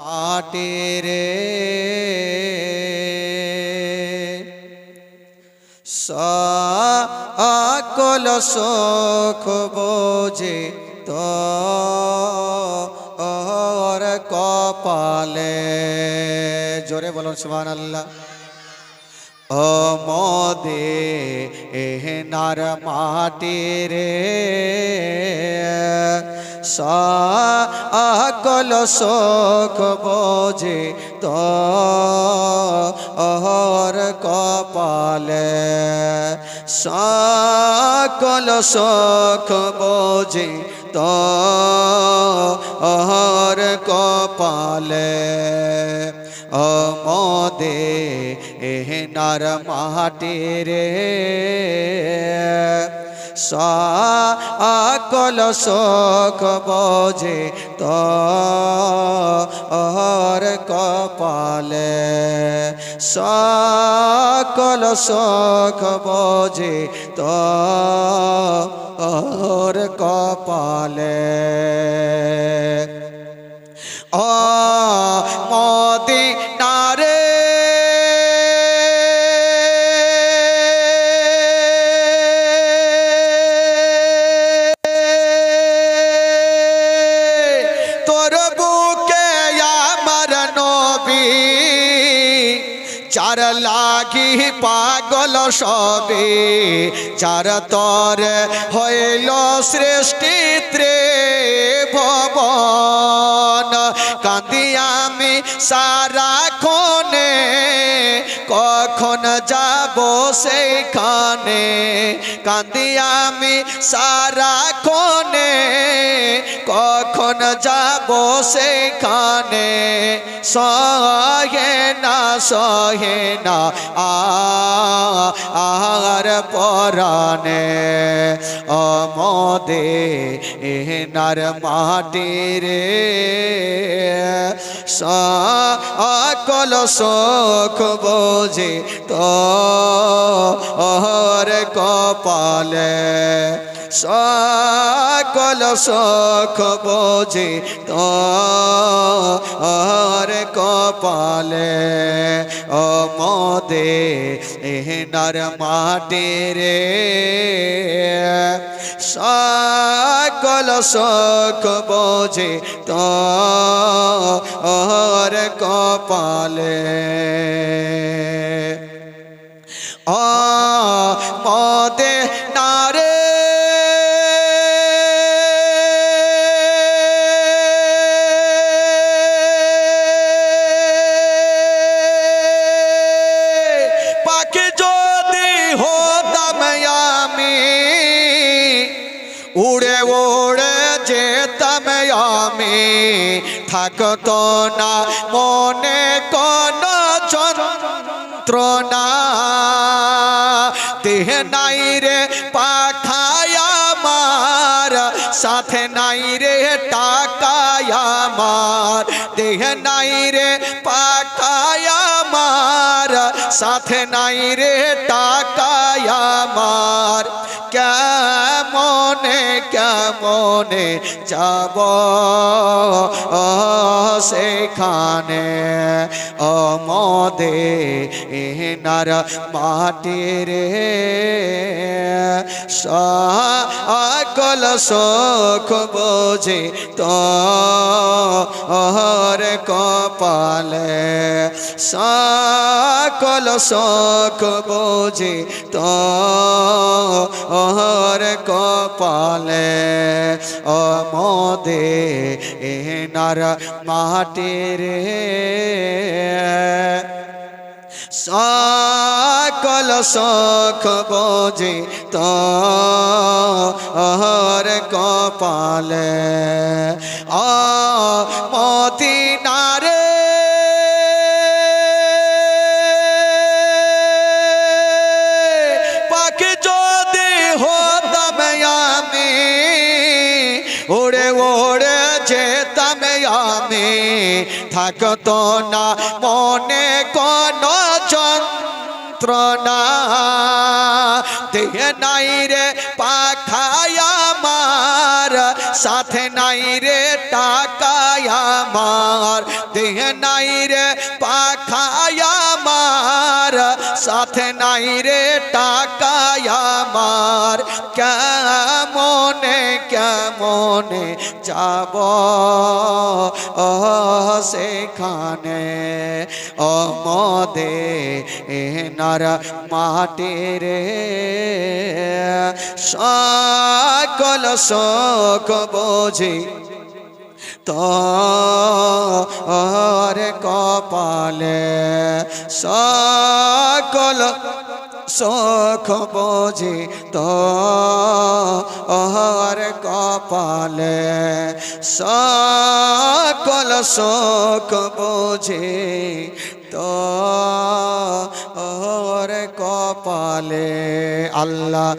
মাটিরে সকল সুখ বোঝে তোর কপালে। জোরে বলুন সুবহানাল্লাহ। ও মদিনার মাটি রে সকল সুখ বোঝে তোর কপালে। সকল সুখ বোঝে তোর কপালে। ও মদিনার মাটি রে সকল সুখ বোঝে তোর কপালে। সকল সুখ বোঝে তোর কপালে। ও মদিনা রে তোর বুকে আমার নবী চার লাগি পাগল সবে। চার তর হইল সৃষ্টি ত্রিভুবন। কাঁদি আমি সারাক্ষণে কখন যাব সেইখানে। কাঁদি আমি সারাক্ষণে কখন যাব সেইখানে। সহে না সহে না আর পরাণে। ও মদিনার মাটি রে সকল সুখ বোঝে তোর কপালে। সকল সুখ বোঝে তোর কপালে। ও মদিনার মাটি রে সকল সুখ বোঝে তোর কপালে। ও মদিনা রে পাখি যদি হতাম আমি উড়ে উড়ে যেতাম আমি। থাকতো না মনে কোন যন্ত্রণা। দেহ নাই রে পাখায় আমার সাথে নাই রে টাকায় আমার। দেহ নাই রে পাখায় আমার সাথে নাই রে টাকায় আমার। কেমনে কেমনে যাব সেখানে। ও মদিনার মাটি রে সকল সুখ বোঝে তোর কপালে। সকল সুখ বোঝে তোর কপালে। ও মদিনার মাটি রে সকল সুখ বোঝে তোর কপালে। ও মদিনা রে পাখি যদি হতাম আমি উড়ে উড়ে যেতাম আমি। থাকতো না মনে কোন যন্ত্রণা। দেহ নাই রে পাখায় আমার সাথে নাই রে টাকায় আমার। আমার দেহে নাই রে পাখায় আমার সাথে নাই রে টাকায় আমার কেমনে কেমনে যাব সেখানে অমদে এনার মাটি রে সকল শোক বুঝি তোর কপালে সকল শোক বুঝি তোর কপালে সকল শোক বুঝি তোর কপালে আল্লাহ